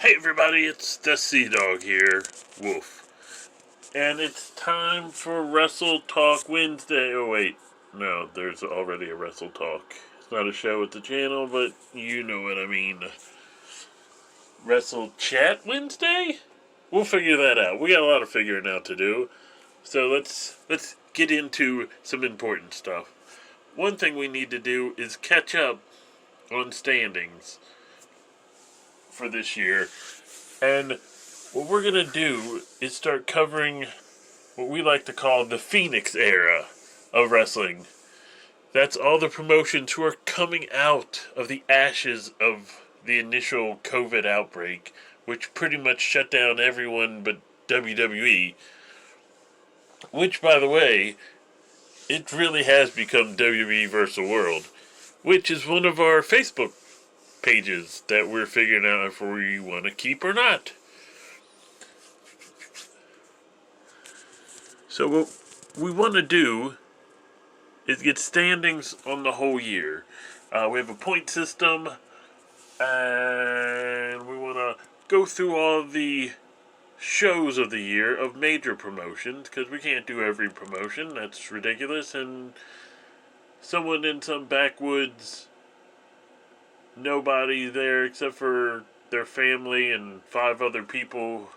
Hey everybody, it's the Sea Dog here, Wolf. And it's time for Wrestle Talk Wednesday. Oh wait, no, there's already a Wrestle Talk. It's not a show at the channel, but you know what I mean. Wrestle Chat Wednesday? We'll figure that out. We got a lot of figuring out to do. So let's get into some important stuff. One thing we need to do is catch up on standings for this year. And what we're going to do is start covering what we like to call the Phoenix era of wrestling. That's all the promotions who are coming out of the ashes of the initial COVID outbreak, which pretty much shut down everyone but WWE. Which, by the way, it really has become WWE vs. the World, which is one of our Facebook pages that we're figuring out if we want to keep or not. So what we want to do is get standings on the whole year. We have a point system, and we want to go through all the shows of the year of major promotions, because we can't do every promotion. That's ridiculous, and someone in some backwoods, nobody there except for their family and 5 other people,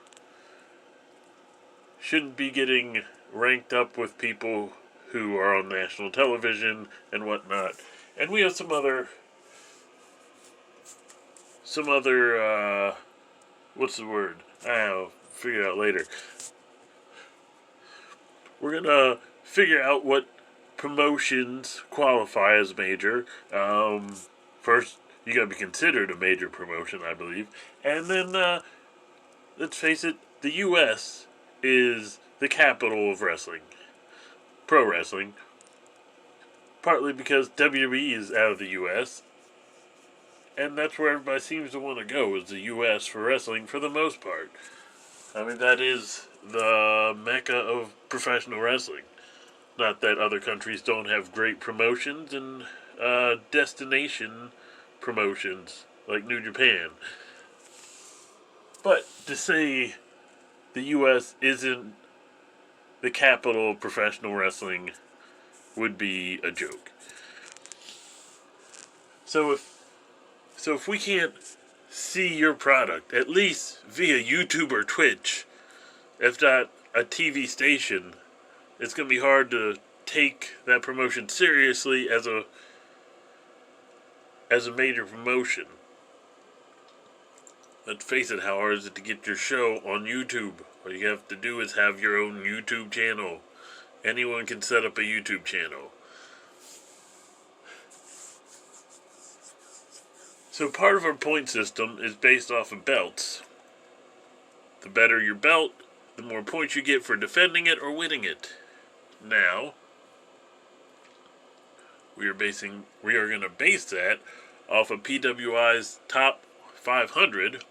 shouldn't be getting ranked up with people who are on national television and whatnot. And we have some other what's the word? I'll figure it out later. We're gonna figure out what promotions qualify as major. First, you gotta be considered a major promotion, I believe. And then, let's face it, the U.S. is the capital of wrestling. Pro wrestling. Partly because WWE is out of the U.S., and that's where everybody seems to want to go, is the U.S. for wrestling for the most part. I mean, that is the mecca of professional wrestling. Not that other countries don't have great promotions and destination promotions, like New Japan. But to say the U.S. isn't the capital of professional wrestling would be a joke. So if we can't see your product, at least via YouTube or Twitch, if not a TV station, it's going to be hard to take that promotion seriously as a major promotion. Let's face it, how hard is it to get your show on YouTube? All you have to do is have your own YouTube channel. Anyone can set up a YouTube channel. So part of our point system is based off of belts. The better your belt, the more points you get for defending it or winning it. Now, we are going to base that off of PWI's top 500,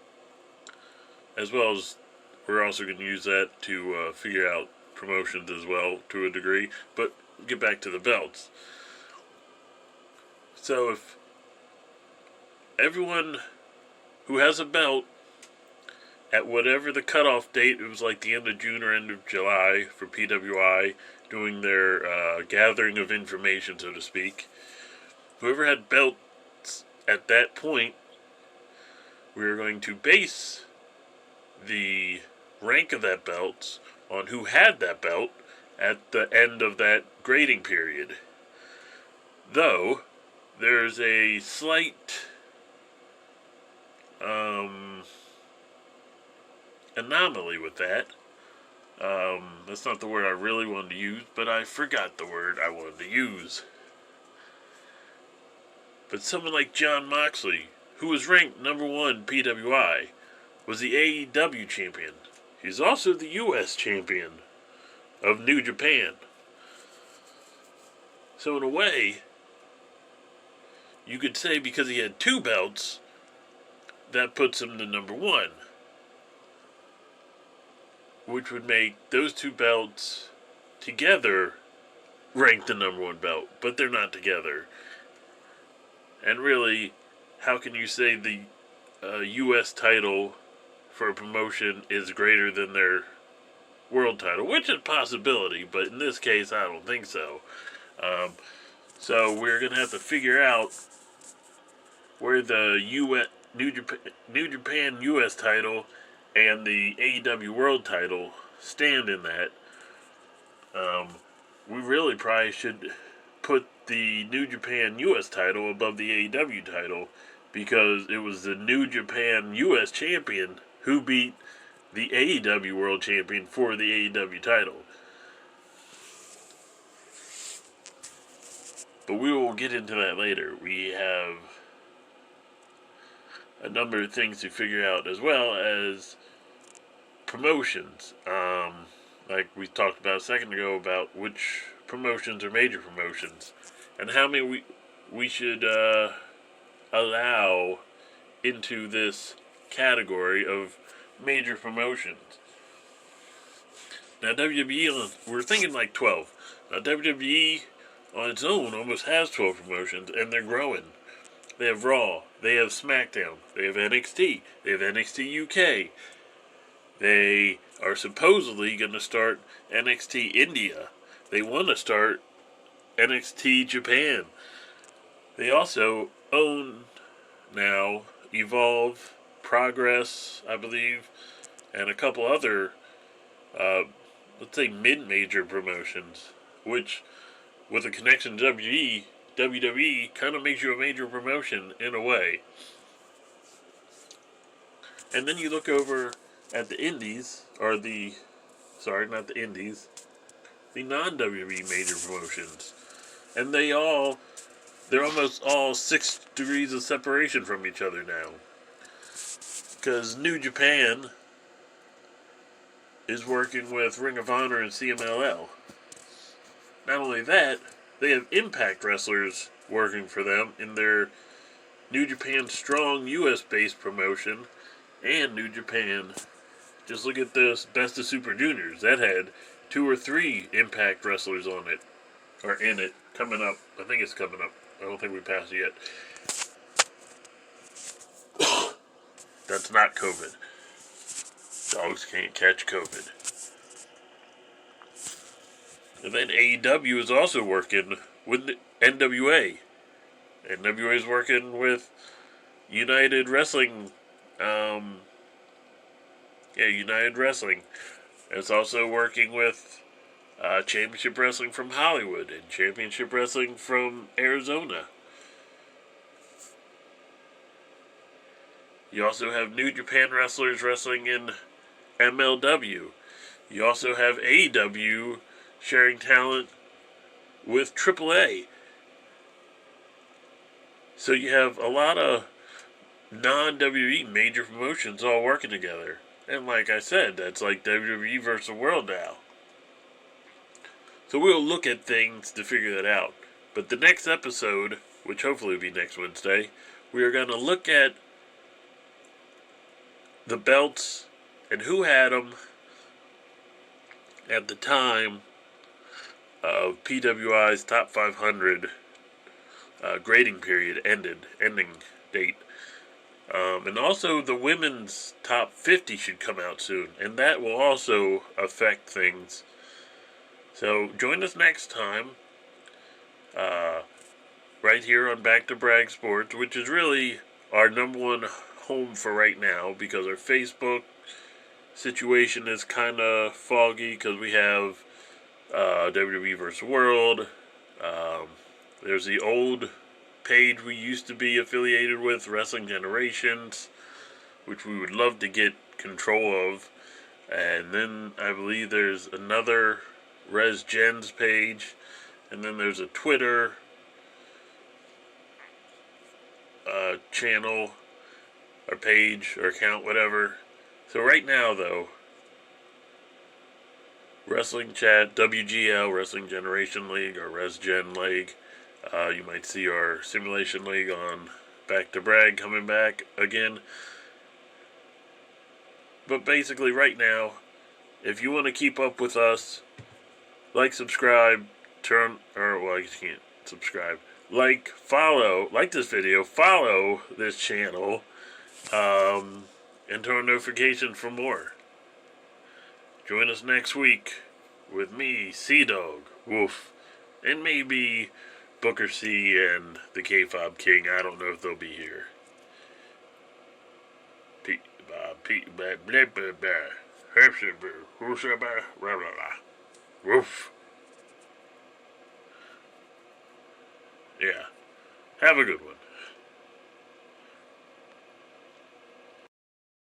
as well as we're also going to use that to figure out promotions as well to a degree. But get back to the belts. So if everyone who has a belt at whatever the cutoff date, it was like the end of June or end of July for PWI, doing their gathering of information, so to speak. Whoever had belts at that point, we are going to base the rank of that belt on who had that belt at the end of that grading period. Though, there's a slight anomaly with that. That's not the word I really wanted to use, but I forgot the word I wanted to use. But someone like Jon Moxley, who was ranked number 1 PWI, was the AEW champion. He's also the US champion of New Japan. So in a way, you could say because he had 2 belts, that puts him to number 1. Which would make those 2 belts together rank the number 1 belt. But they're not together. And really, how can you say the U.S. title for a promotion is greater than their world title, which is a possibility, but in this case, I don't think so. So we're going to have to figure out where the New Japan US title and the AEW World title stand in that. We really probably should put the New Japan US title above the AEW title because it was the New Japan US champion who beat the AEW World Champion for the AEW title. But we will get into that later. We have a number of things to figure out as well as promotions. Like we talked about a second ago about which promotions are major promotions and how many we should allow into this category of major promotions. Now WWE, we're thinking like 12. Now WWE on its own almost has 12 promotions and they're growing. They have Raw, they have SmackDown, they have NXT, they have NXT UK. They are supposedly going to start NXT India. They want to start NXT Japan. They also own now Evolve, Progress, I believe, and a couple other, let's say, mid-major promotions, which, with a connection to WWE kind of makes you a major promotion in a way. And then you look over at the indies, the non-WWE major promotions. And they're almost all 6 degrees of separation from each other now. Because New Japan is working with Ring of Honor and CMLL. Not only that, they have Impact wrestlers working for them in their New Japan Strong US-based promotion and New Japan. Just look at this Best of Super Juniors. That had 2 or 3 Impact wrestlers on it, or in it, coming up. I think it's coming up. I don't think we passed it yet. That's not COVID. Dogs can't catch COVID. And then AEW is also working with the NWA. NWA is working with United Wrestling. United Wrestling. It's also working with Championship Wrestling from Hollywood and Championship Wrestling from Arizona. You also have New Japan wrestlers wrestling in MLW. You also have AEW sharing talent with AAA. So you have a lot of non-WWE major promotions all working together. And like I said, that's like WWE versus the world now. So we'll look at things to figure that out. But the next episode, which hopefully will be next Wednesday, we are going to look at the belts and who had them at the time of PWI's Top 500 grading period ending date. And also the women's top 50 should come out soon, and that will also affect things. So join us next time, right here on Back to Brag Sports, which is really our number one home for right now, because our Facebook situation is kind of foggy, because we have WWE vs. World. There's the old page we used to be affiliated with, Wrestling Generations, which we would love to get control of. And then I believe there's another Res Gens page, and then there's a Twitter channel or page or account, whatever. So right now, though, Wrestling Chat, WGL, Wrestling Generation League, or Res Gen League. You might see our Simulation League on Back to Brag coming back again. But basically right now, if you want to keep up with us, like, subscribe, you can't subscribe. Follow this video, follow this channel, and turn on notifications for more. Join us next week with me, Sea Dog, Wolf, and maybe Booker C and the K-Fob King. I don't know if they'll be here. Woof. Yeah. Have a good one.